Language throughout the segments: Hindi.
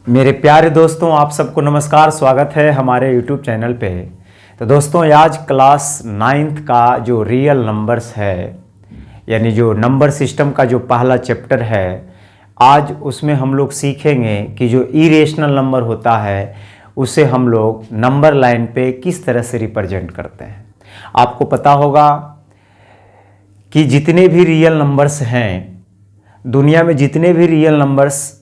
मेरे प्यारे दोस्तों, आप सबको नमस्कार। स्वागत है हमारे YouTube चैनल पे। तो दोस्तों, आज क्लास 9th का जो रियल नंबर्स है, यानी जो नंबर सिस्टम का जो पहला चैप्टर है, आज उसमें हम लोग सीखेंगे कि जो इरेशनल नंबर होता है उसे हम लोग नंबर लाइन पे किस तरह से रिप्रेजेंट करते हैं। आपको पता होगा कि जितने भी रियल नंबर्स हैं, दुनिया में जितने भी रियल नंबर्स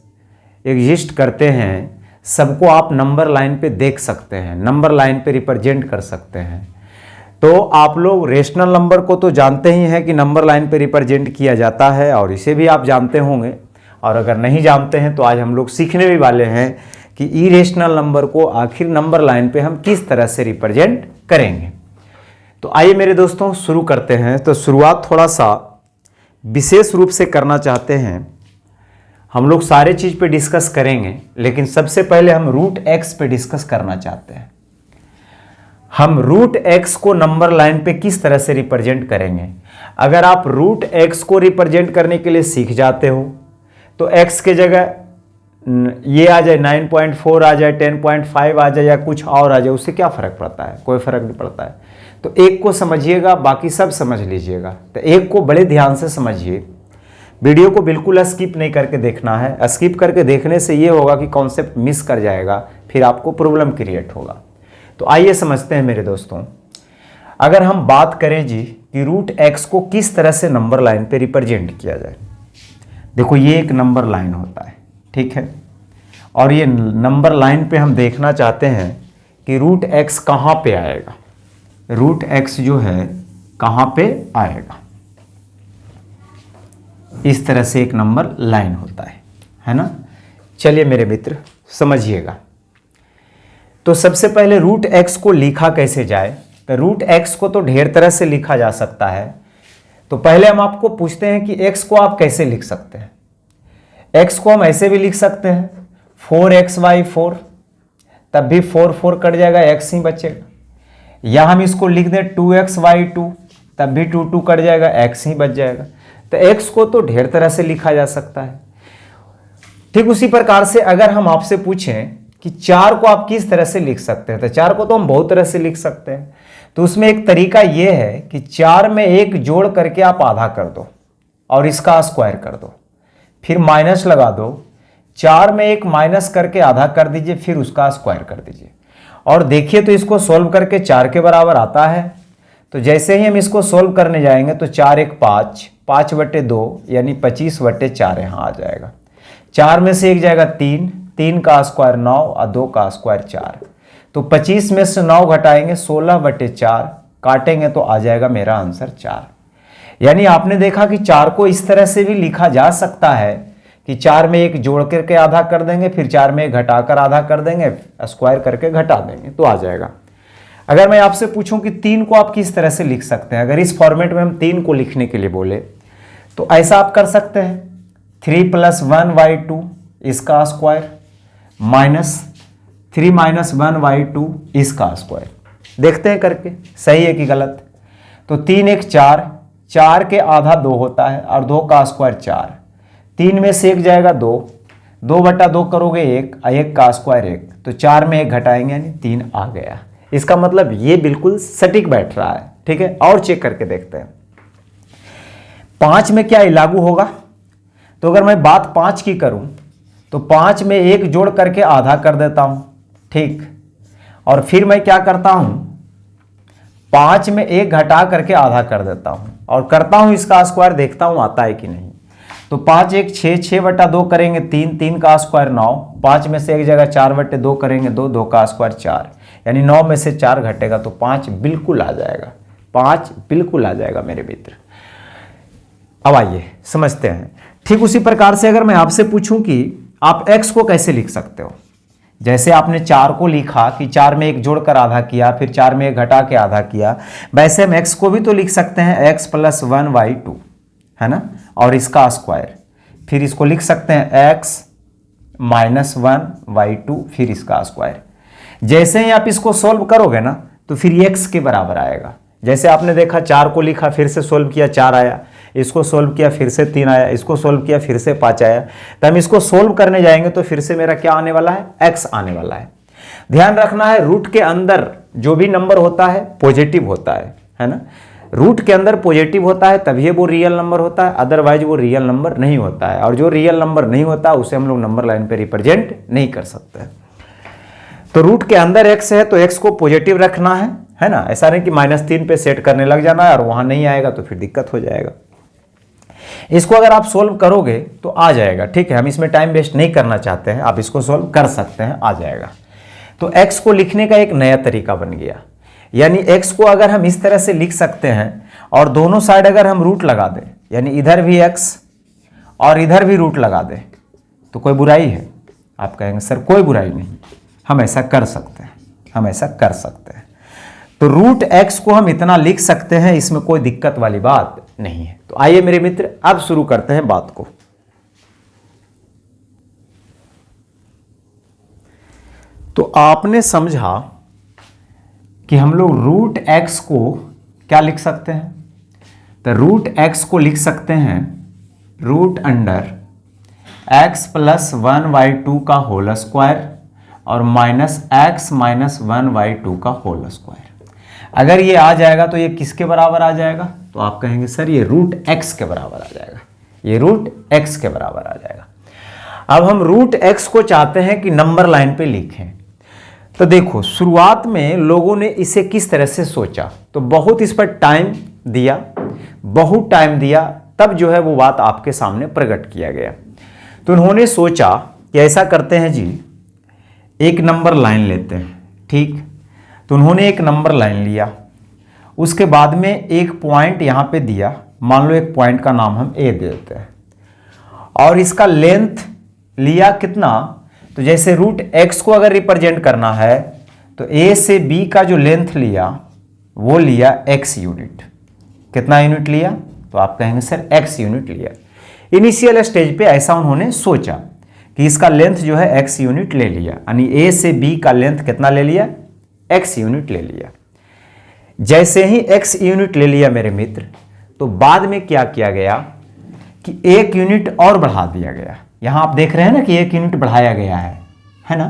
एग्जिस्ट करते हैं, सबको आप नंबर लाइन पे देख सकते हैं, नंबर लाइन पे रिप्रेजेंट कर सकते हैं। तो आप लोग रेशनल नंबर को तो जानते ही हैं कि नंबर लाइन पे रिप्रेजेंट किया जाता है, और इसे भी आप जानते होंगे। और अगर नहीं जानते हैं तो आज हम लोग सीखने भी वाले हैं कि इरेशनल नंबर को आखिर नंबर लाइन पे हम किस तरह से रिप्रेजेंट करेंगे। तो आइए मेरे दोस्तों शुरू करते हैं। तो शुरुआत थोड़ा सा विशेष रूप से करना चाहते हैं। हम लोग सारे चीज़ पे डिस्कस करेंगे, लेकिन सबसे पहले हम रूट एक्स पे डिस्कस करना चाहते हैं। हम रूट एक्स को नंबर लाइन पे किस तरह से रिप्रेजेंट करेंगे। अगर आप रूट एक्स को रिप्रेजेंट करने के लिए सीख जाते हो तो एक्स के जगह ये आ जाए 9.4 आ जाए, 10.5 आ जाए, या कुछ और आ जाए, उससे क्या फ़र्क पड़ता है? कोई फ़र्क नहीं पड़ता है। तो एक को समझिएगा, बाकी सब समझ लीजिएगा। तो एक को बड़े ध्यान से समझिए, वीडियो को बिल्कुल स्किप नहीं करके देखना है। स्किप करके देखने से ये होगा कि कॉन्सेप्ट मिस कर जाएगा, फिर आपको प्रॉब्लम क्रिएट होगा। तो आइए समझते हैं मेरे दोस्तों। अगर हम बात करें जी कि रूट एक्स को किस तरह से नंबर लाइन पे रिप्रेजेंट किया जाए। देखो, ये एक नंबर लाइन होता है, ठीक है, और ये नंबर लाइन पे हम देखना चाहते हैं कि रूट एक्स कहाँ पे आएगा। रूट एक्स जो है कहाँ पे आएगा, इस तरह से एक नंबर लाइन होता है ना। चलिए मेरे मित्र समझिएगा। तो सबसे पहले रूट एक्स को लिखा कैसे जाए। तो रूट एक्स को तो ढेर तरह से लिखा जा सकता है। तो पहले हम आपको पूछते हैं कि एक्स को आप कैसे लिख सकते हैं। एक्स को हम ऐसे भी लिख सकते हैं 4x/4, तब भी 4 कट जाएगा, एक्स ही बचेगा। या हम इसको लिख दें 2x/2, तब भी 2 कट जाएगा, एक्स ही बच जाएगा। तो x को तो ढेर तरह से लिखा जा सकता है। ठीक उसी प्रकार से अगर हम आपसे पूछें कि 4 को आप किस तरह से लिख सकते हैं, तो 4 को तो हम बहुत तरह से लिख सकते हैं। तो उसमें एक तरीका यह है कि 4 में 1 जोड़ करके आप आधा कर दो और इसका स्क्वायर कर दो, फिर माइनस लगा दो। 4 में 1 माइनस करके आधा कर दीजिए, फिर उसका स्क्वायर कर दीजिए, और देखिए तो इसको सोल्व करके 4 के बराबर आता है। तो जैसे ही हम इसको सोल्व करने जाएंगे तो 4 1 5, 5/2 यानी 25/4 यहाँ आ जाएगा। 4 में से 1 जाएगा 3, 3 का स्क्वायर 9 और 2 का स्क्वायर 4। तो 25 में से 9 घटाएंगे 16/4, काटेंगे तो आ जाएगा मेरा आंसर 4। यानी आपने देखा कि 4 को इस तरह से भी लिखा जा सकता है कि 4 में 1 जोड़ करके आधा कर देंगे, फिर 4 में 1 घटाकर आधा कर देंगे, स्क्वायर करके घटा देंगे तो आ जाएगा। अगर मैं आपसे पूछूं कि 3 को आप किस तरह से लिख सकते हैं, अगर इस फॉर्मेट में हम 3 को लिखने के लिए बोले तो ऐसा आप कर सकते हैं 3 + 1/2 इसका स्क्वायर माइनस 3 - 1/2 इसका स्क्वायर। देखते हैं करके सही है कि गलत। तो 3 1 4, 4 के आधा 2 होता है और 2 का स्क्वायर 4। 3 में से 1 जाएगा 2, 2/2 करोगे 1, 1 का स्क्वायर 1, तो 4 में 1 घटाएंगे यानी 3 आ गया। इसका मतलब ये बिल्कुल सटीक बैठ रहा है, ठीक है। और चेक करके देखते हैं 5 में क्या लागू होगा। तो अगर मैं बात 5 की करूं तो 5 में 1 जोड़ करके आधा कर देता हूं, ठीक, और फिर मैं क्या करता हूं 5 में 1 घटा करके आधा कर देता हूं और करता हूं इसका स्क्वायर, देखता हूं आता है कि नहीं। तो 5 1 6, 6/2 करेंगे 3, 3 का स्क्वायर 9, 5 में से 1 जगह 4/2 करेंगे 2, 2 का स्क्वायर 4, यानी 9 में से 4 घटेगा तो 5 बिल्कुल आ जाएगा, 5 बिल्कुल आ जाएगा मेरे मित्र। अब आइए समझते हैं। ठीक उसी प्रकार से अगर मैं आपसे पूछूं कि आप x को कैसे लिख सकते हो, जैसे आपने 4 को लिखा कि 4 में 1 जोड़कर आधा किया, फिर 4 में 1 घटा के आधा किया, वैसे हम x को भी तो लिख सकते हैं x + 1/2, है ना, और इसका स्क्वायर। फिर इसको लिख सकते हैं x - 1/2, फिर इसका स्क्वायर। जैसे ही आप इसको सोल्व करोगे ना तो फिर x के बराबर आएगा। जैसे आपने देखा 4 को लिखा, फिर से सोल्व किया 4 आया, इसको सोल्व किया फिर से 3 आया, इसको सोल्व किया फिर से 5 आया। तो हम इसको सोल्व करने जाएंगे तो फिर से मेरा क्या आने वाला है, x आने वाला है। ध्यान रखना है रूट के अंदर जो भी नंबर होता है पॉजिटिव होता है ना। रूट के अंदर पॉजिटिव होता है तभी वो रियल नंबर होता है, अदरवाइज वो रियल नंबर नहीं होता है। और जो रियल नंबर नहीं होता उसे हम लोग नंबर लाइन पे रिप्रेजेंट नहीं कर सकते। तो रूट के अंदर x है तो x को पॉजिटिव रखना है ना। ऐसा नहीं कि -3 पे सेट करने लग जाना है और वहां नहीं आएगा तो फिर दिक्कत हो जाएगा। इसको अगर आप सोल्व करोगे तो आ जाएगा, ठीक है। हम इसमें टाइम वेस्ट नहीं करना चाहते हैं, आप इसको सोल्व कर सकते हैं, आ जाएगा। तो x को लिखने का एक नया तरीका बन गया। यानी x को अगर हम इस तरह से लिख सकते हैं और दोनों साइड अगर हम रूट लगा दें, यानी इधर भी x और इधर भी रूट लगा दें, तो कोई बुराई है? आप कहेंगे सर कोई बुराई नहीं, हम ऐसा कर सकते हैं, हम ऐसा कर सकते हैं। तो रूट x को हम इतना लिख सकते हैं, इसमें कोई दिक्कत वाली बात नहीं है। तो आइए मेरे मित्र अब शुरू करते हैं बात को। तो आपने समझा कि हम लोग रूट x को क्या लिख सकते हैं? तो रूट x को लिख सकते हैं रूट अंडर x प्लस 1/2 का होल स्क्वायर और माइनस x माइनस 1/2 का होल स्क्वायर। अगर ये आ जाएगा तो ये किसके बराबर आ जाएगा? तो आप कहेंगे सर ये रूट x के बराबर आ जाएगा, ये रूट x के बराबर आ जाएगा। अब हम रूट x को चाहते हैं कि नंबर लाइन पे लिखें। तो देखो शुरुआत में लोगों ने इसे किस तरह से सोचा, तो बहुत इस पर टाइम दिया, बहुत टाइम दिया, तब जो है वो बात आपके सामने प्रकट किया गया। तो उन्होंने सोचा कि ऐसा करते हैं जी, एक नंबर लाइन लेते हैं, ठीक। तो उन्होंने एक नंबर लाइन लिया, उसके बाद में एक पॉइंट यहाँ पे दिया, मान लो एक पॉइंट का नाम हम ए दे देते हैं, और इसका लेंथ लिया कितना? तो जैसे रूट x को अगर रिप्रेजेंट करना है तो a से b का जो लेंथ लिया वो लिया x यूनिट। कितना यूनिट लिया? तो आप कहेंगे सर x यूनिट लिया। इनिशियल स्टेज पे ऐसा उन्होंने सोचा कि इसका लेंथ जो है x यूनिट ले लिया, यानी a से b का लेंथ कितना ले लिया? x यूनिट ले लिया। जैसे ही x यूनिट ले लिया मेरे मित्र, तो बाद में क्या किया गया कि 1 यूनिट और बढ़ा दिया गया। यहां आप देख रहे हैं ना कि 1 यूनिट बढ़ाया गया है ना।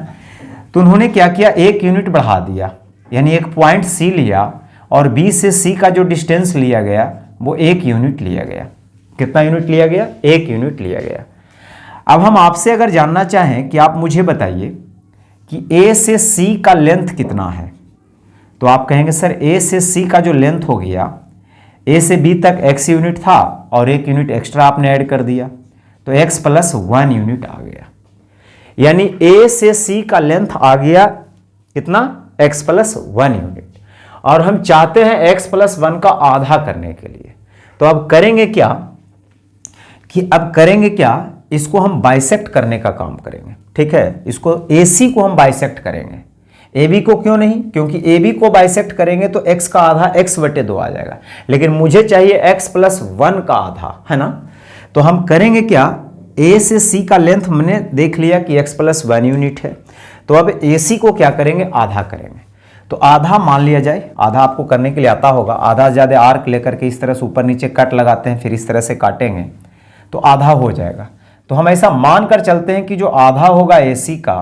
तो उन्होंने क्या किया, 1 यूनिट बढ़ा दिया, यानी एक पॉइंट C लिया और B से C का जो डिस्टेंस लिया गया वो 1 यूनिट लिया गया। कितना यूनिट लिया गया? 1 यूनिट लिया गया। अब हम आपसे अगर जानना चाहें कि आप मुझे बताइए कि A से C का लेंथ कितना है, तो आप कहेंगे सर A से C का जो लेंथ हो गया, A से B तक x यूनिट था और 1 यूनिट एक्स्ट्रा आपने ऐड कर दिया, तो x प्लस 1 यूनिट आ गया। यानी A से C का लेंथ आ गया कितना? x plus 1 unit. और हम चाहते हैं x प्लस 1 का आधा करने के लिए, तो अब करेंगे क्या कि इसको हम बाइसेक्ट करने का काम करेंगे, ठीक है। इसको AC को हम बाइसेक्ट करेंगे, AB को क्यों नहीं? क्योंकि AB को बाइसेक्ट करेंगे तो x का आधा x/2 आ जाएगा, लेकिन मुझे चाहिए x प्लस 1 का आधा, है ना। तो हम करेंगे क्या, A से C का लेंथ हमने देख लिया कि x प्लस 1 यूनिट है, तो अब AC को क्या करेंगे? आधा करेंगे। तो आधा मान लिया जाए, आधा आपको करने के लिए आता होगा, आधा ज़्यादा आर्क लेकर के इस तरह से ऊपर नीचे कट लगाते हैं, फिर इस तरह से काटेंगे तो आधा हो जाएगा। तो हम ऐसा मान कर चलते हैं कि जो आधा होगा AC का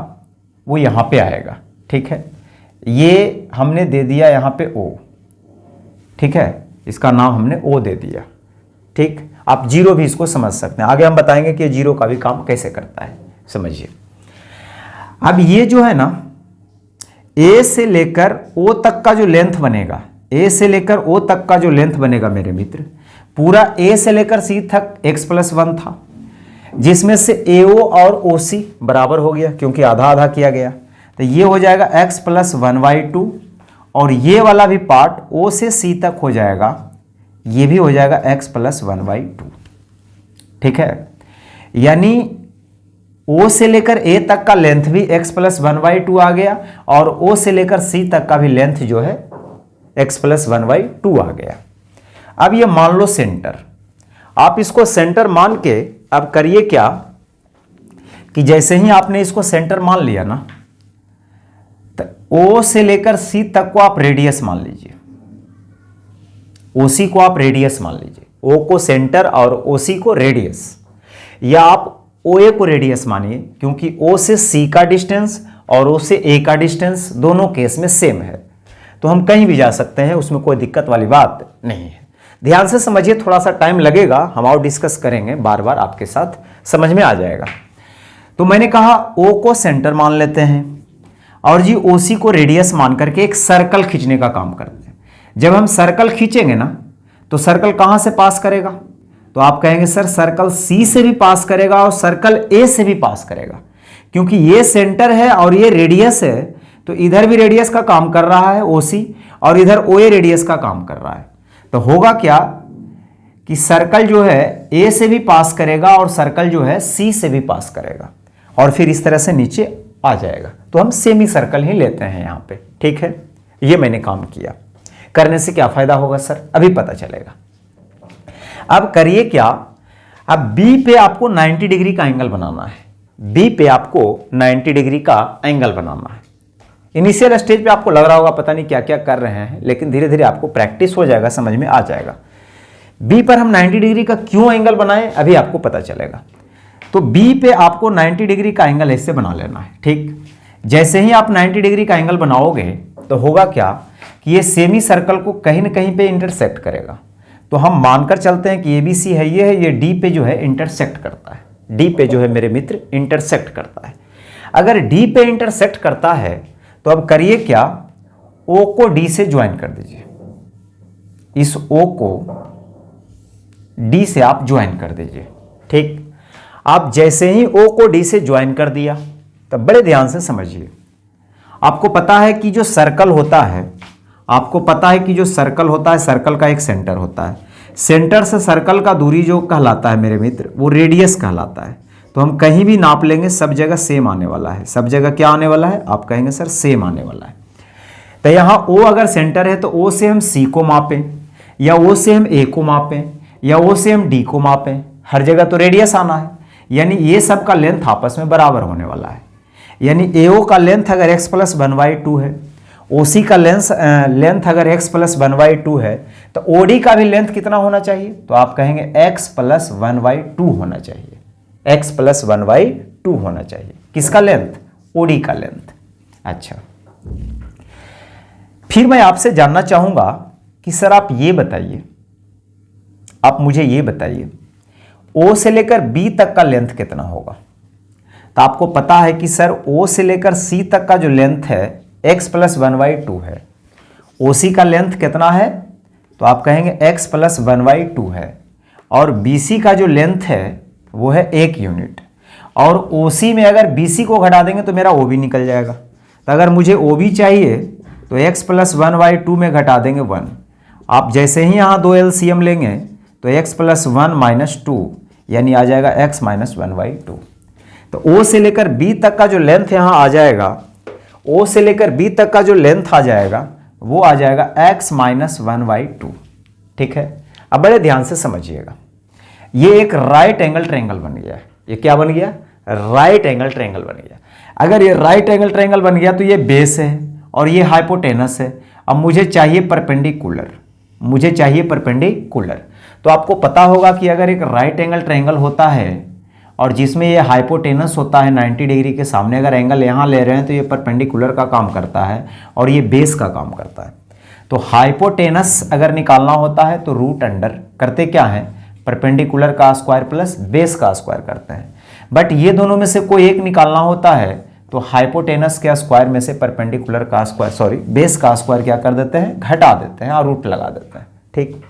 वो यहाँ पे आएगा, ठीक है। ये हमने दे दिया यहाँ पे O, ठीक है, इसका नाम हमने O दे दिया, ठीक। आप जीरो भी इसको समझ सकते हैं, आगे हम बताएंगे कि जीरो का भी काम कैसे करता है, समझिए। अब ये जो है ना A से लेकर O तक का जो लेंथ बनेगा, A से लेकर O तक का जो लेंथ बनेगा मेरे मित्र, पूरा A से लेकर C तक x प्लस 1 था, जिसमें से AO और OC बराबर हो गया क्योंकि आधा आधा किया गया। तो ये हो जाएगा x प्लस 1/2 और ये वाला भी पार्ट O से C तक हो जाएगा, ये भी हो जाएगा x प्लस 1/2, ठीक है। यानी O से लेकर A तक का लेंथ भी x प्लस 1/2 आ गया और O से लेकर C तक का भी लेंथ जो है x प्लस 1/2 आ गया। अब ये मान लो सेंटर, आप इसको सेंटर मान के अब करिए क्या कि जैसे ही आपने इसको सेंटर मान लिया ना, तो O से लेकर C तक को आप रेडियस मान लीजिए, OC को आप रेडियस मान लीजिए, ओ को सेंटर और ओ सी को रेडियस, या आप ओ ए को रेडियस मानिए, क्योंकि ओ से सी का डिस्टेंस और ओ से ए का डिस्टेंस दोनों केस में सेम है, तो हम कहीं भी जा सकते हैं, उसमें कोई दिक्कत वाली बात नहीं है। ध्यान से समझिए, थोड़ा सा टाइम लगेगा, हम और डिस्कस करेंगे बार बार, आपके साथ समझ में आ जाएगा। तो मैंने कहा ओ को सेंटर मान लेते हैं और जी ओ सी को रेडियस मान करके एक सर्कल खींचने का काम करते हैं। जब हम सर्कल खींचेंगे ना, तो सर्कल कहां से पास करेगा? तो आप कहेंगे सर सर्कल सी से भी पास करेगा और सर्कल ए से भी पास करेगा, क्योंकि ये सेंटर है और ये रेडियस है, तो इधर भी रेडियस का काम कर रहा है ओ सी, और इधर ओ ए रेडियस का काम कर रहा है। तो होगा क्या कि सर्कल जो है ए से भी पास करेगा और सर्कल जो है सी से भी पास करेगा, और फिर इस तरह से नीचे आ जाएगा। तो हम सेमी सर्कल ही लेते हैं यहाँ पे, ठीक है। ये मैंने काम किया, करने से क्या फायदा होगा सर, अभी पता चलेगा। अब करिए क्या, अब बी पे आपको 90 डिग्री का एंगल बनाना है। बी पे आपको 90 डिग्री का एंगल बनाना है। इनिशियल स्टेज पे आपको लग रहा होगा पता नहीं क्या क्या कर रहे हैं, लेकिन धीरे धीरे आपको प्रैक्टिस हो जाएगा, समझ में आ जाएगा। बी पर हम 90 डिग्री का क्यों एंगल बनाए, अभी आपको पता चलेगा। तो बी पे आपको 90 डिग्री का एंगल ऐसे बना लेना है, ठीक। जैसे ही आप 90 डिग्री का एंगल बनाओगे तो होगा क्या कि ये सेमी सर्कल को कहीं ना कहीं पे इंटरसेक्ट करेगा। तो हम मानकर चलते हैं कि ABC है, ये है, ये डी पे जो है इंटरसेक्ट करता है। डी पे जो है मेरे मित्र इंटरसेक्ट करता है। अगर डी पे इंटरसेक्ट करता है तो अब करिए क्या, O को D से ज्वाइन कर दीजिए। इस O को D से आप ज्वाइन कर दीजिए, ठीक। आप जैसे ही O को D से ज्वाइन कर दिया, तब बड़े ध्यान से समझिए। आपको पता है कि जो सर्कल होता है, आपको पता है कि जो सर्कल होता है, सर्कल का एक सेंटर होता है। सेंटर से सर्कल का दूरी जो कहलाता है मेरे मित्र, वो रेडियस कहलाता है। तो हम कहीं भी नाप लेंगे, सब जगह सेम आने वाला है। सब जगह क्या आने वाला है, आप कहेंगे सर सेम आने वाला है। तो यहाँ O अगर सेंटर है तो O से हम C को मापें, या O से हम A को मापें, या O से हम D को मापें, हर जगह तो रेडियस आना है। यानी ये सब का लेंथ आपस में बराबर होने वाला है। यानी AO का लेंथ अगर x + 1/2 है, OC का लेंथ अगर x + 1/2 है, तो OD का भी लेंथ कितना होना चाहिए? तो आप कहेंगे x + 1/2 होना चाहिए। x + 1/2 होना चाहिए। किसका लेंथ? OD का लेंथ। अच्छा, फिर मैं आपसे जानना चाहूंगा कि सर आप ये बताइए, आप मुझे ये बताइए O से लेकर B तक का लेंथ कितना होगा? तो आपको पता है कि सर O से लेकर C तक का जो लेंथ है x + 1/2 है। OC का लेंथ कितना है? तो आप कहेंगे x + 1/2 है। और BC का जो लेंथ है वो है 1 यूनिट। और OC में अगर BC को घटा देंगे तो मेरा OB निकल जाएगा। तो अगर मुझे OB चाहिए तो x + 1/2 में घटा देंगे 1। आप जैसे ही यहाँ 2 LCM लेंगे तो x + 1 - 2 यानी आ जाएगा x - 1/2। तो O से लेकर B तक का जो लेंथ यहाँ आ जाएगा, O से लेकर B तक का जो लेंथ आ जाएगा वो आ जाएगा x - 1/2, ठीक है। अब बड़े ध्यान से समझिएगा, ये एक राइट एंगल ट्रायंगल बन गया। ये क्या बन गया? राइट एंगल ट्रायंगल बन गया। अगर ये राइट एंगल ट्रायंगल बन गया तो ये बेस है और ये हाइपोटेनस है। अब मुझे चाहिए परपेंडिकुलर, मुझे चाहिए परपेंडिकुलर। तो आपको पता होगा कि अगर एक राइट एंगल ट्रायंगल होता है और जिसमें ये हाइपोटेनस होता है 90 डिग्री के सामने, अगर एंगल यहाँ ले रहे हैं तो ये परपेंडिकुलर का काम करता है और ये बेस का काम करता है। तो हाइपोटेनस अगर निकालना होता है तो रूट अंडर करते क्या है, परपेंडिकुलर का स्क्वायर प्लस बेस का स्क्वायर करते हैं। बट ये दोनों में से कोई एक निकालना होता है तो हाइपोटेनस के स्क्वायर में से परपेंडिकुलर का स्क्वायर बेस का स्क्वायर क्या कर देते हैं, घटा देते हैं और रूट लगा देते हैं, ठीक।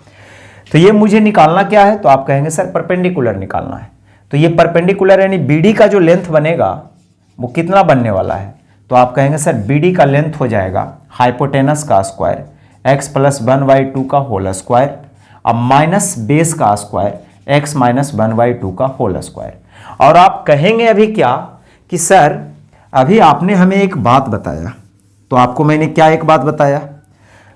तो ये मुझे निकालना क्या है, तो आप कहेंगे सर परपेंडिकुलर निकालना है। तो ये परपेंडिकुलर यानी BD का जो लेंथ बनेगा वो कितना बनने वाला है, तो आप कहेंगे सर BD का लेंथ हो जाएगा हाइपोटेनस का स्क्वायर x + 1/2 का होल स्क्वायर, अब माइनस बेस का स्क्वायर x - 1/2 का होल स्क्वायर। और आप कहेंगे अभी क्या कि सर अभी आपने हमें एक बात बताया, तो आपको मैंने क्या एक बात बताया,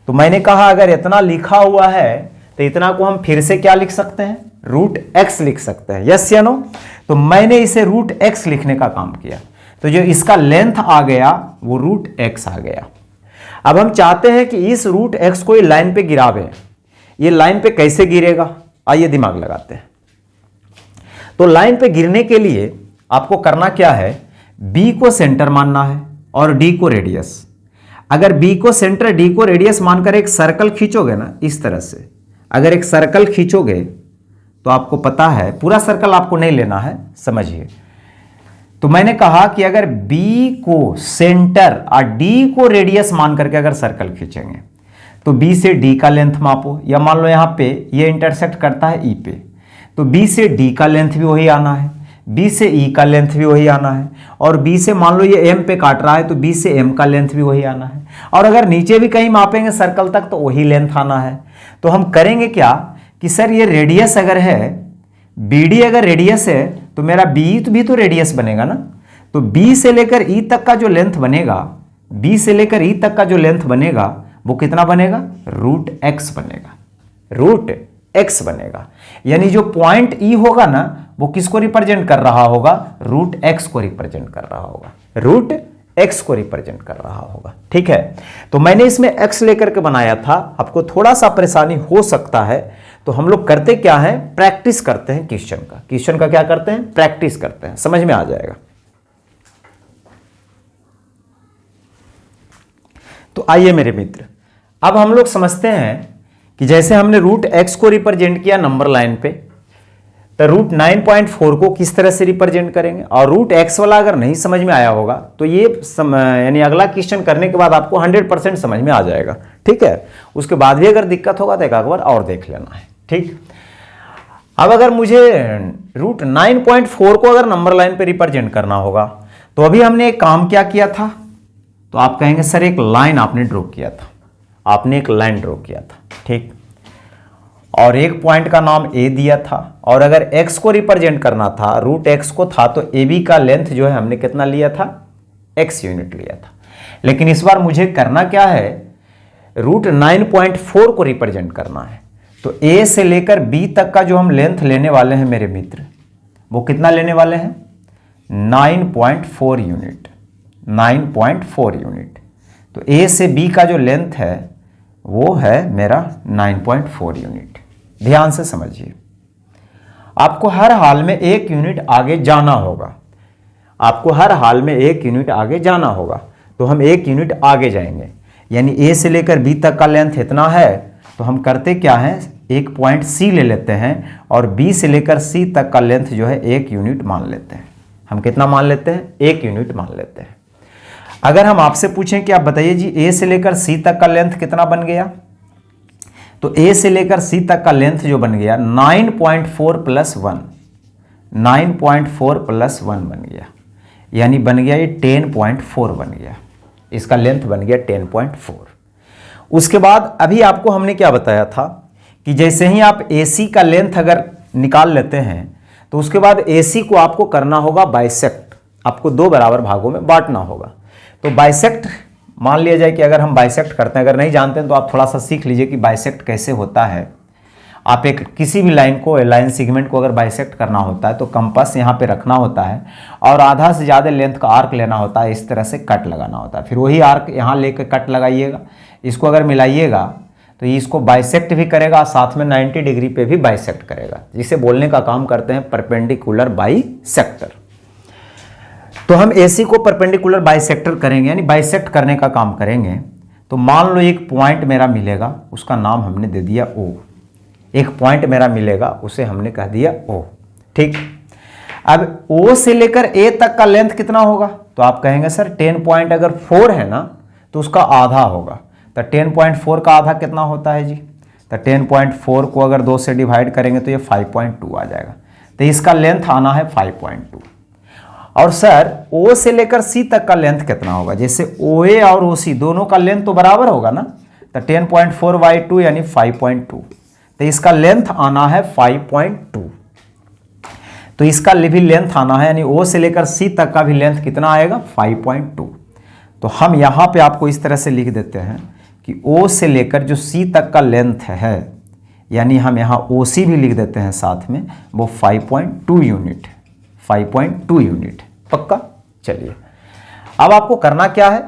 तो मैंने कहा अगर इतना लिखा हुआ है तो इतना को हम फिर से क्या लिख सकते हैं, √x लिख सकते हैं, यस या नो। तो मैंने इसे √x लिखने का काम किया, तो जो इसका लेंथ आ गया वो √x आ गया। अब हम चाहते हैं कि इस √x को ये लाइन पे गिरावे। ये लाइन पे कैसे गिरेगा, आइए दिमाग लगाते हैं। तो लाइन पे गिरने के लिए आपको करना क्या है, बी को सेंटर मानना है और डी को रेडियस। अगर बी को सेंटर, डी को रेडियस मानकर एक सर्कल खींचोगे ना इस तरह से, अगर एक सर्कल खींचोगे तो आपको पता है, पूरा सर्कल आपको नहीं लेना है, समझिए। तो मैंने कहा कि अगर B को सेंटर और D को रेडियस मान करके अगर सर्कल खींचेंगे तो B से D का लेंथ मापो, या मान लो यहां पे ये इंटरसेक्ट करता है E पे, तो B से D का लेंथ भी वही आना है, B से E का लेंथ भी वही आना है, और B से मान लो ये M पे काट रहा है तो B से M का लेंथ भी वही आना है, और अगर नीचे भी कहीं मापेंगे सर्कल तक तो वही लेंथ आना है। तो हम करेंगे क्या कि सर ये रेडियस अगर है, BD अगर रेडियस है तो मेरा BE भी तो रेडियस बनेगा ना, तो B से लेकर E तक का जो लेंथ बनेगा, B से लेकर E तक का जो लेंथ बनेगा वो कितना बनेगा, √x बनेगा, √x बनेगा। यानी जो पॉइंट E होगा ना वो किसको रिप्रेजेंट कर रहा होगा, √x को रिप्रेजेंट कर रहा होगा, √x को रिप्रेजेंट कर रहा होगा। ठीक है, तो मैंने इसमें x लेकर के बनाया था, आपको थोड़ा सा परेशानी हो सकता है, तो हम लोग करते क्या है, प्रैक्टिस करते हैं क्वेश्चन का क्या करते हैं, प्रैक्टिस करते हैं, समझ में आ जाएगा। तो आइए मेरे मित्र, अब हम लोग समझते हैं कि जैसे हमने √x को रिप्रेजेंट किया नंबर लाइन पे, तो √9.4 को किस तरह से रिप्रेजेंट करेंगे, और √x वाला अगर नहीं समझ में आया होगा तो ये यानी अगला क्वेश्चन करने के बाद आपको 100% समझ में आ जाएगा। ठीक है, उसके बाद भी अगर दिक्कत होगा तो एक बार और देख लेना है। ठीक, अब अगर मुझे √9.4 को अगर नंबर लाइन पे रिप्रेजेंट करना होगा तो अभी हमने एक काम क्या किया था, तो आप कहेंगे सर एक लाइन आपने ड्रॉ किया था, आपने एक लाइन ड्रॉ किया था, ठीक, और एक पॉइंट का नाम A दिया था, और अगर x को रिप्रेजेंट करना था, √x को था, तो AB का लेंथ जो है हमने कितना लिया था, x यूनिट लिया था। लेकिन इस बार मुझे करना क्या है, √9.4 को रिप्रेजेंट करना है, तो A से लेकर B तक का जो हम लेंथ लेने वाले हैं मेरे मित्र, वो कितना लेने वाले हैं, 9.4 यूनिट, 9.4 यूनिट। तो A से B का जो लेंथ है वो है मेरा 9.4 यूनिट। ध्यान से समझिए, आपको हर हाल में 1 यूनिट आगे जाना होगा, आपको हर हाल में 1 यूनिट आगे जाना होगा, तो हम 1 यूनिट आगे जाएंगे, यानी A से लेकर B तक का लेंथ इतना है, तो हम करते क्या है, एक पॉइंट C ले लेते हैं और B से लेकर C तक का लेंथ जो है 1 यूनिट मान लेते हैं। हम कितना मान लेते हैं, 1 यूनिट मान लेते हैं। अगर हम आपसे पूछें कि आप बताइए जी A से लेकर C तक का लेंथ कितना बन गया, तो A से लेकर C तक का लेंथ जो बन गया 9.4 + 1, 9.4 + 1 बन गया, यानी बन गया ये 10.4 बन गया, इसका लेंथ बन गया 10.4। उसके बाद अभी आपको हमने क्या बताया था कि जैसे ही आप AC का लेंथ अगर निकाल लेते हैं तो उसके बाद AC को आपको करना होगा बाइसेक्ट, आपको 2 बराबर भागों में बांटना होगा। तो बाइसेक्ट मान लिया जाए कि अगर हम बाइसेक्ट करते हैं, अगर नहीं जानते हैं तो आप थोड़ा सा सीख लीजिए कि बाइसेक्ट कैसे होता है। आप एक किसी भी लाइन को, लाइन सेगमेंट को अगर बाइसेक्ट करना होता है तो कंपास यहाँ पे रखना होता है और आधा से ज़्यादा लेंथ का आर्क लेना होता है, इस तरह से कट लगाना होता है, फिर वही आर्क यहाँ लेकर कट लगाइएगा, इसको अगर मिलाइएगा तो ये इसको बाइसेक्ट भी करेगा, साथ में 90 डिग्री पे भी बाइसेक्ट करेगा, जिसे बोलने का काम करते हैं परपेंडिकुलर बाइसेक्टर। तो हम AC को परपेंडिकुलर बाइसेक्टर करेंगे, यानी बाइसेक्ट करने का काम करेंगे। तो मान लो एक पॉइंट मेरा मिलेगा, उसका नाम हमने दे दिया O, एक पॉइंट मेरा मिलेगा उसे हमने कह दिया O, ठीक। अब O से लेकर A तक का लेंथ कितना होगा, तो आप कहेंगे सर 10.4 है ना, तो उसका आधा होगा, तो 10.4 का आधा कितना होता है जी, तो 10.4 को अगर 2 से डिवाइड करेंगे तो ये 5.2 आ जाएगा, तो इसका लेंथ आना है 5.2। और सर O से लेकर C तक का लेंथ कितना होगा, जैसे OA और OC दोनों का लेंथ तो बराबर होगा ना, तो 10.4/2 यानी 5.2, तो इसका लेंथ आना है 5.2, तो इसका भी लेंथ आना है, यानी O से लेकर C तक का भी लेंथ कितना आएगा, 5.2। तो हम यहाँ पे आपको इस तरह से लिख देते हैं कि O से लेकर जो C तक का लेंथ है, यानी हम यहाँ OC भी लिख देते हैं साथ में, वो 5.2 यूनिट, 5.2 यूनिट, पक्का। चलिए अब आपको करना क्या है,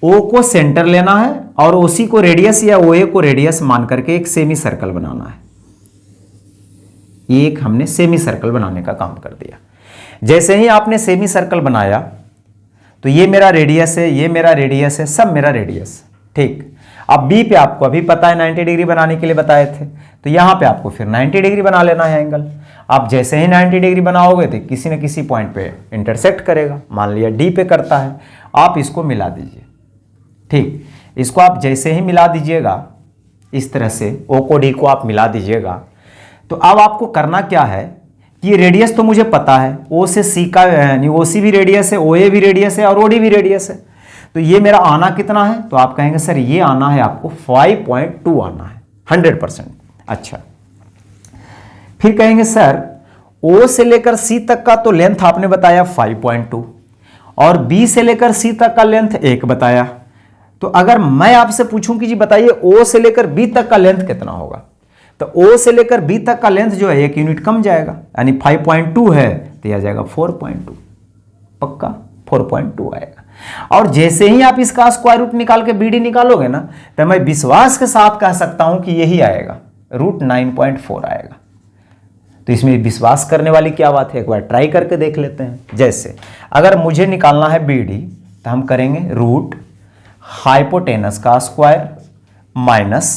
O को सेंटर लेना है और OC को रेडियस या OA को रेडियस मान करके एक सेमी सर्कल बनाना है। एक हमने सेमी सर्कल बनाने का काम कर दिया। जैसे ही आपने सेमी सर्कल बनाया तो ये मेरा रेडियस है, ये मेरा रेडियस है, सब मेरा रेडियस, ठीक। अब बी पे आपको अभी पता है 90 डिग्री बनाने के लिए बताए थे, तो यहाँ पे आपको फिर 90 डिग्री बना लेना है एंगल। आप जैसे ही 90 डिग्री बनाओगे तो किसी न किसी पॉइंट पे इंटरसेक्ट करेगा। मान लिया डी पे करता है, आप इसको मिला दीजिए, ठीक। इसको आप जैसे ही मिला दीजिएगा इस तरह से, ओ को डी को आप मिला दीजिएगा, तो अब आपको करना क्या है कि ये रेडियस तो मुझे पता है, ओ से सी का यानी ओ सी भी रेडियस है, ओ ए भी रेडियस है और ओ डी भी रेडियस है। तो ये मेरा आना कितना है, तो आप कहेंगे सर ये आना है आपको 5.2 आना है 100%। अच्छा, फिर कहेंगे सर ओ से लेकर सी तक का तो लेंथ आपने बताया 5.2 और बी से लेकर सी तक का लेंथ 1 बताया। तो अगर मैं आपसे पूछूं कि जी बताइए ओ से लेकर बी तक का लेंथ कितना होगा, तो ओ से लेकर बी तक का लेंथ जो है 1 यूनिट कम जाएगा, यानी 5.2 है तो यह जाएगा 4.2, पक्का 4.2 आएगा। और जैसे ही आप इसका स्क्वायर रूट निकाल के बी डी निकालोगे ना, तो मैं विश्वास के साथ कह सकता हूं कि यही आएगा, √9.4 आएगा। तो इसमें विश्वास करने वाली क्या बात है, एक बार ट्राई करके देख लेते हैं। जैसे अगर मुझे निकालना है बी डी, तो हम करेंगे रूट हाइपोटेनस का स्क्वायर माइनस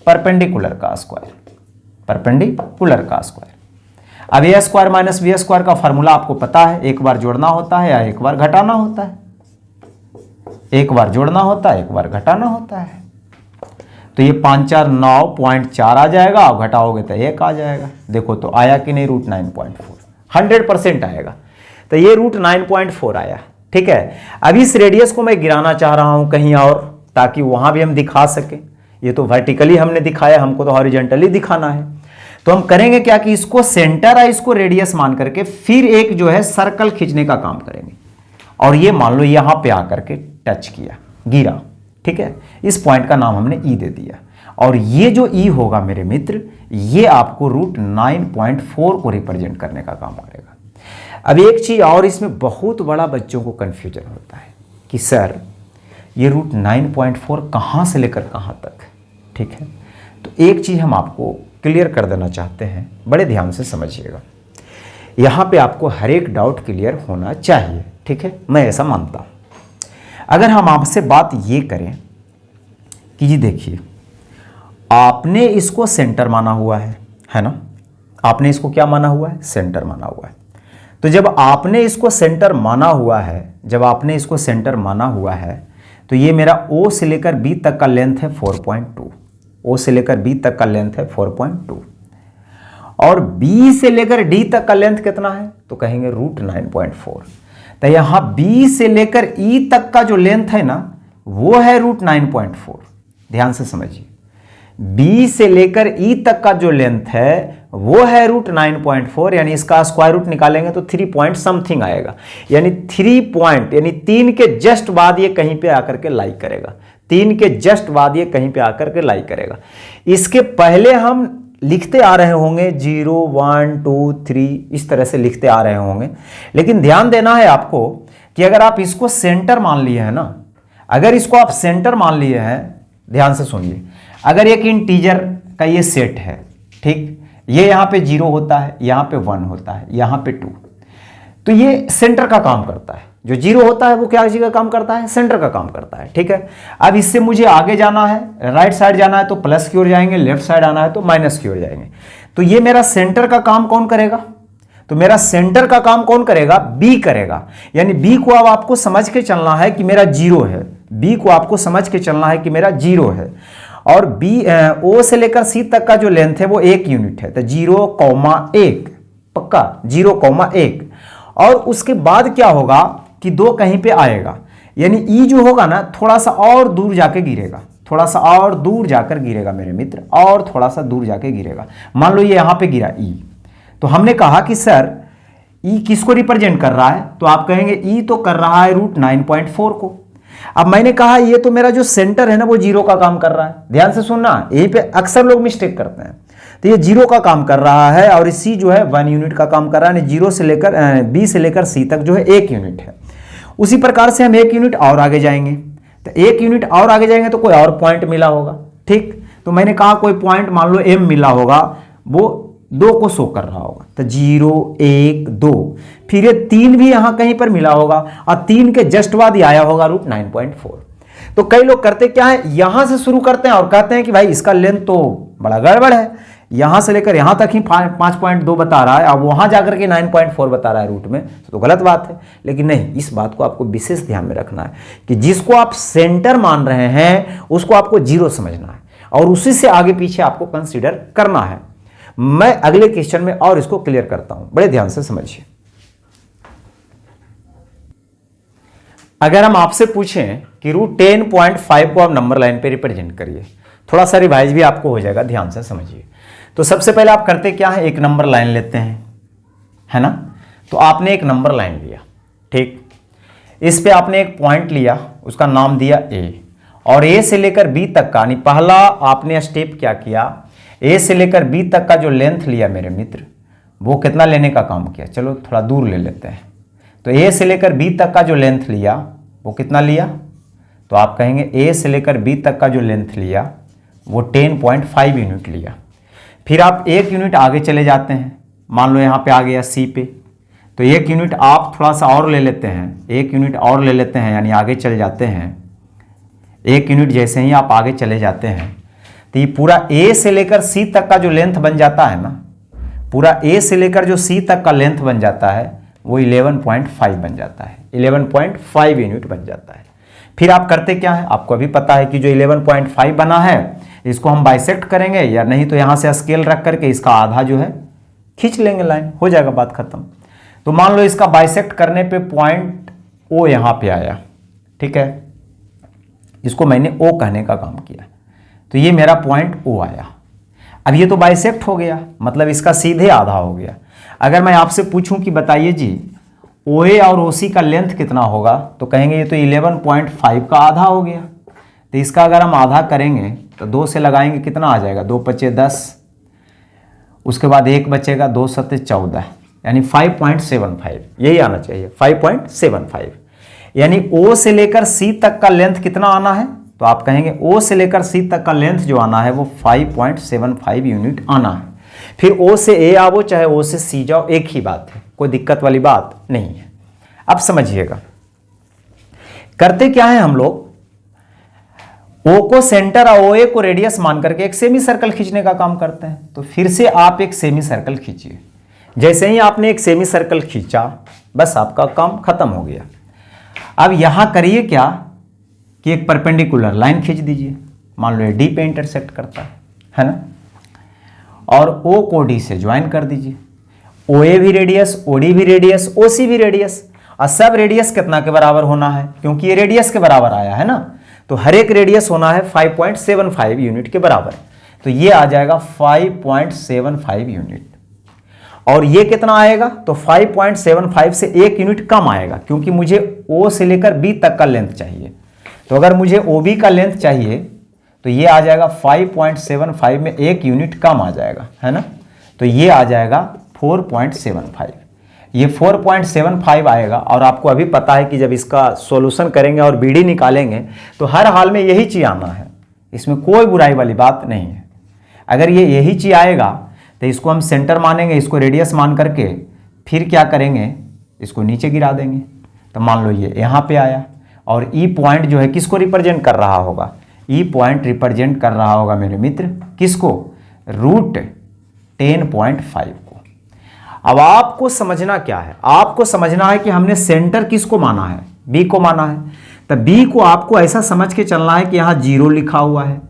परपेंडिकुलर का स्क्वायर, परपेंडिकुलर का स्क्वायर। अब ए स्क्वायर माइनस बी स्क्वायर का फॉर्मूला आपको पता है, एक बार जोड़ना होता है या एक बार घटाना होता है, एक बार जोड़ना होता है एक बार घटाना होता है। तो ये 5 4 9.4 आ जाएगा, और घटाओगे तो 1 आ जाएगा। देखो तो आया कि नहीं, √9.4 100% आएगा। तो ये √9.4 आया, ठीक है। अब इस रेडियस को मैं गिराना चाह रहा हूं कहीं और, ताकि वहां भी हम दिखा सके। ये तो वर्टिकली हमने दिखाया, हमको तो हॉरिजॉन्टली दिखाना है। तो हम करेंगे क्या कि इसको सेंटर है, इसको रेडियस मान करके फिर एक जो है सर्कल खींचने का काम करेंगे। और ये मान लो यहां पे आकर के टच किया, गिरा, ठीक है। इस पॉइंट का नाम हमने ई दे दिया, और ये जो ई होगा मेरे मित्र, ये आपको √9.4 को रिप्रेजेंट करने का काम करेगा। अब एक चीज और इसमें बहुत बड़ा बच्चों को कंफ्यूजन होता है कि सर ये √9.4 कहां से लेकर कहां तक, ठीक है। तो एक चीज हम आपको क्लियर कर देना चाहते हैं, बड़े ध्यान से समझिएगा। यहां पे आपको हर एक डाउट क्लियर होना चाहिए, ठीक है, मैं ऐसा मानता हूं। अगर हम आपसे बात ये करें कि जी देखिए, आपने इसको सेंटर माना हुआ है ना, आपने इसको क्या माना हुआ है, सेंटर माना हुआ है। तो जब आपने इसको सेंटर माना हुआ है, जब आपने इसको सेंटर माना हुआ है, तो ये मेरा ओ से लेकर बी तक का लेंथ है 4.2, ओ से लेकर बी तक का लेंथ है 4.2, और बी से लेकर डी तक का लेंथ कितना है, तो कहेंगे √9.4। तो यहां बी से लेकर ई तक का जो लेंथ है ना, वो है √9.4। ध्यान से समझिए, बी से लेकर ई तक का जो लेंथ है वो है √9.4, यानी इसका स्क्वायर रूट निकालेंगे तो 3 पॉइंट समथिंग आएगा, यानी 3 पॉइंट, यानी 3 के जस्ट बाद ये कहीं पे आकर के लाई करेगा, 3 के जस्ट बाद ये कहीं पे आकर के लाई करेगा। इसके पहले हम लिखते आ रहे होंगे 0 1 2 3, इस तरह से लिखते आ रहे होंगे। लेकिन ध्यान देना है आपको कि अगर आप इसको सेंटर मान लिए हैं ना, अगर इसको आप सेंटर मान लिए हैं, ध्यान से सुनिए, अगर एक इंटीजर का ये सेट है, ठीक, ये यहां पे 0 होता है, यहां पे 1 होता है, यहां पे 2, तो ये सेंटर का काम करता है। जो 0 होता है वो क्या चीज का काम करता है, सेंटर का काम करता है, ठीक है। अब इससे मुझे आगे जाना है, राइट साइड जाना है तो प्लस की ओर जाएंगे, लेफ्ट साइड आना है तो माइनस की ओर जाएंगे। तो ये मेरा सेंटर का काम कौन करेगा, तो मेरा सेंटर का काम कौन करेगा, बी करेगा। यानी बी को अब आपको समझ के चलना है कि मेरा 0 है, बी को आपको समझ के चलना है कि मेरा 0 है, और बी ओ से लेकर सी तक का जो लेंथ है वो 1 यूनिट है, तो 0,1, पक्का 0,1। और उसके बाद क्या होगा कि 2 कहीं पे आएगा, यानी ई जो होगा ना थोड़ा सा और दूर जाके गिरेगा, थोड़ा सा और दूर जाकर गिरेगा मेरे मित्र, और थोड़ा सा दूर जाके गिरेगा। मान लो ये यहां पे गिरा ई, तो हमने कहा कि सर ई किसको रिप्रेजेंट कर रहा है, तो आप कहेंगे ई तो कर रहा है √9.4 को। अब मैंने कहा ये तो मेरा जो सेंटर है ना वो 0 का काम कर रहा है। ध्यान से सुनना, यहीं पे अक्सर लोग मिस्टेक करते हैं। तो ये 0 का काम कर रहा है, और सी जो है 1 यूनिट का काम कर रहा है, 0 से लेकर बी से लेकर सी तक जो है 1 यूनिट है। उसी प्रकार से हम 1 यूनिट और आगे जाएंगे, तो 1 यूनिट और आगे जाएंगे तो कोई और पॉइंट मिला होगा, ठीक। तो मैंने कहा कोई पॉइंट मान लो M मिला होगा, वो 2 को शो कर रहा होगा, तो 0 1 2, फिर ये 3 भी यहां कहीं पर मिला होगा और 3 के जस्ट बाद ही आया होगा रूट 9.4। तो कई लोग करते क्या है, यहां से शुरू करते हैं और कहते हैं कि भाई इसका लेंथ तो बड़ा गड़बड़ है, यहां से लेकर यहां तक ही 5.2 बता रहा है, अब वहां जाकर के 9.4 बता रहा है रूट में, तो गलत बात है। लेकिन नहीं, इस बात को आपको विशेष ध्यान में रखना है कि जिसको आप सेंटर मान रहे हैं उसको आपको 0 समझना है और उसी से आगे पीछे आपको कंसीडर करना है। मैं अगले क्वेश्चन में और इसको क्लियर करता हूं, बड़े ध्यान से समझिए। अगर हम आपसे पूछें कि रूट 10.5 को आप नंबर लाइन पे रिप्रेजेंट करिए, थोड़ा सा रिवाइज भी आपको हो जाएगा, ध्यान से समझिए। तो सबसे पहले आप करते क्या है, एक नंबर लाइन लेते हैं, है ना। तो आपने एक नंबर लाइन लिया, ठीक, इस पे आपने एक पॉइंट लिया, उसका नाम दिया ए, और ए से लेकर बी तक का, यानी पहला आपने स्टेप क्या किया, ए से लेकर बी तक का जो लेंथ लिया मेरे मित्र, वो कितना लेने का काम किया, चलो थोड़ा दूर ले लेते हैं। तो ए से लेकर बी तक का जो लेंथ लिया वो कितना लिया, तो आप कहेंगे ए से लेकर बी तक का जो लेंथ लिया वो 10.5 यूनिट लिया। फिर आप 1 यूनिट आगे चले जाते हैं, मान लो यहाँ पे आ गया सी पे, तो 1 यूनिट आप थोड़ा सा और ले लेते हैं, 1 यूनिट और ले लेते हैं, यानी आगे चले जाते हैं। 1 यूनिट जैसे ही आप आगे चले जाते हैं तो ये पूरा ए से लेकर सी तक का जो लेंथ बन जाता है ना, पूरा ए से लेकर जो सी तक का लेंथ बन जाता है वो 11.5 बन जाता है, 11.5 यूनिट बन जाता है। फिर आप करते क्या है, आपको अभी पता है कि जो 11.5 बना है इसको हम बाइसेक्ट करेंगे, या नहीं तो यहाँ से स्केल रख करके इसका आधा जो है खींच लेंगे, लाइन हो जाएगा, बात खत्म। तो मान लो इसका बाइसेक्ट करने पे पॉइंट ओ यहाँ पे आया, ठीक है, इसको मैंने ओ कहने का काम किया, तो ये मेरा पॉइंट ओ आया। अब ये तो बाइसेक्ट हो गया, मतलब इसका सीधे आधा हो गया। अगर मैं आपसे पूछूं कि बताइए जी OA और OC का लेंथ कितना होगा, तो कहेंगे ये तो 11.5 का आधा हो गया। तो इसका अगर हम आधा करेंगे तो 2 से लगाएंगे, कितना आ जाएगा, 2 पचे 10, उसके बाद 1 बचेगा, 2 सत्ते 14, यानी 5.75, यही आना चाहिए, 5.75। यानी O से लेकर C तक का लेंथ कितना आना है, तो आप कहेंगे O से लेकर C तक का लेंथ जो आना है वो 5.75 यूनिट आना है। फिर O से A आवो चाहे O से C जाओ, एक ही बात है, कोई दिक्कत वाली बात नहीं है। अब समझिएगा करते क्या है, हम लोग O को सेंटर और OA को रेडियस मान करके एक सेमी सर्कल खींचने का काम करते हैं। तो फिर से आप एक सेमी सर्कल खींचिए, जैसे ही आपने एक सेमी सर्कल खींचा बस आपका काम खत्म हो गया। अब यहां करिए क्या कि एक परपेंडिकुलर लाइन खींच दीजिए, मान लो ये D पे इंटरसेक्ट करता है ना, और O को D से ज्वाइन कर दीजिए। OA भी रेडियस, OD भी रेडियस, OC भी रेडियस, और सब रेडियस कितना के बराबर होना है, क्योंकि ये रेडियस के बराबर आया है ना, तो हर एक रेडियस होना है 5.75 यूनिट के बराबर। तो ये आ जाएगा 5.75 यूनिट, और ये कितना आएगा, तो 5.75 से 1 यूनिट कम आएगा, क्योंकि मुझे O से लेकर B तक का लेंथ चाहिए। तो अगर मुझे OB का लेंथ चाहिए तो ये आ जाएगा 5.75 में 1 यूनिट कम आ जाएगा, है ना, तो ये आ जाएगा 4.75। ये 4.75 आएगा, और आपको अभी पता है कि जब इसका सॉल्यूशन करेंगे और BD निकालेंगे तो हर हाल में यही चीज़ आना है, इसमें कोई बुराई वाली बात नहीं है। अगर ये यही चीज़ आएगा तो इसको हम सेंटर मानेंगे, इसको रेडियस मान करके फिर क्या करेंगे, इसको नीचे गिरा देंगे। तो मान लो ये यहाँ पे आया, और E पॉइंट जो है किसको रिप्रेजेंट कर रहा होगा, E पॉइंट रिप्रेजेंट कर रहा होगा मेरे मित्र किसको, रूट 10.5 को। अब आपको समझना क्या है, आपको समझना है कि हमने सेंटर किसको माना है, B को माना है। तो B को आपको ऐसा समझ के चलना है कि यहाँ 0 लिखा हुआ है,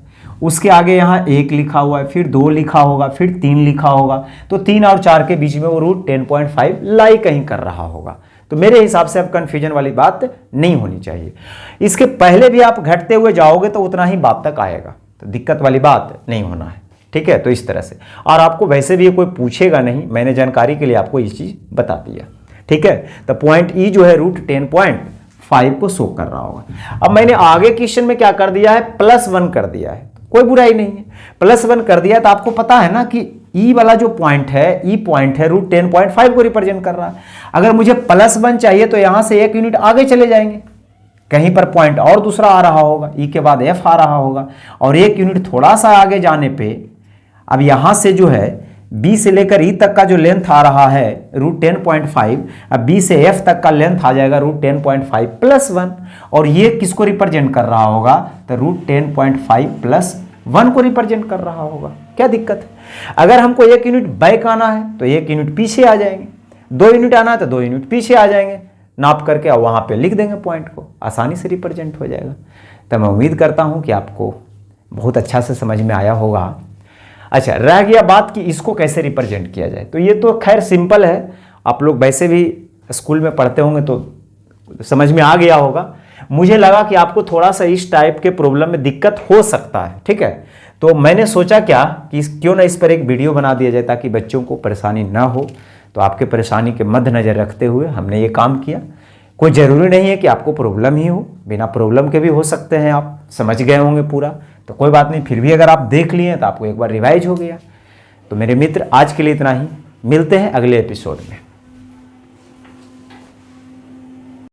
उसके आगे यहाँ 1 लिखा हुआ है, फिर 2 लिखा होगा, फिर 3 लिखा होगा, तो 3 और 4 के बीच में वो रूट 10.5 लाई कहीं कर रहा होगा। तो मेरे हिसाब से अब कंफ्यूजन वाली बात नहीं होनी चाहिए। इसके पहले भी आप घटते हुए जाओगे तो उतना ही बात तक आएगा, तो दिक्कत वाली बात नहीं होना है, ठीक है। तो इस तरह से, और आपको वैसे भी कोई पूछेगा नहीं, मैंने जानकारी के लिए आपको ये चीज़ बता दिया, ठीक है। तो पॉइंट E जो है रूट 10.5 को शो कर रहा होगा। अब मैंने आगे क्वेश्चन में क्या कर दिया है, +1 कर दिया है, कोई बुराई नहीं है, +1 कर दिया। तो आपको पता है ना कि E वाला जो पॉइंट है, E पॉइंट है रूट 10.5 को रिप्रेजेंट कर रहा है। अगर मुझे +1 चाहिए तो यहां से 1 यूनिट आगे चले जाएंगे, कहीं पर पॉइंट और दूसरा आ रहा होगा, E के बाद F आ रहा होगा, और 1 यूनिट थोड़ा सा आगे जाने पे अब यहां से जो है बी से लेकर ई तक का जो लेंथ आ रहा है √10.5, अब बी से एफ तक का लेंथ आ जाएगा √10.5 प्लस 1, और ये किसको रिप्रेजेंट कर रहा होगा, तो √10.5 प्लस 1 को रिप्रेजेंट कर रहा होगा। क्या दिक्कत है? अगर हमको 1 यूनिट बैक आना है तो 1 यूनिट पीछे आ जाएंगे, 2 यूनिट आना है तो 2 यूनिट पीछे आ जाएंगे, नाप करके और वहाँ पे लिख देंगे पॉइंट को, आसानी से रिप्रेजेंट हो जाएगा। तो मैं उम्मीद करता हूँ कि आपको बहुत अच्छा से समझ में आया होगा। अच्छा, रह गया बात कि इसको कैसे रिप्रेजेंट किया जाए, तो ये तो खैर सिंपल है, आप लोग वैसे भी स्कूल में पढ़ते होंगे तो समझ में आ गया होगा। मुझे लगा कि आपको थोड़ा सा इस टाइप के प्रॉब्लम में दिक्कत हो सकता है, ठीक है, तो मैंने सोचा क्या कि क्यों ना इस पर एक वीडियो बना दिया जाए ताकि बच्चों को परेशानी ना हो। तो आपके परेशानी के मद्देनजर रखते हुए हमने ये काम किया। कोई ज़रूरी नहीं है कि आपको प्रॉब्लम ही हो, बिना प्रॉब्लम के भी हो सकते हैं, आप समझ गए होंगे पूरा, तो कोई बात नहीं, फिर भी अगर आप देख लिए तो आपको एक बार रिवाइज हो गया। तो मेरे मित्र, आज के लिए इतना ही, मिलते हैं अगले एपिसोड में।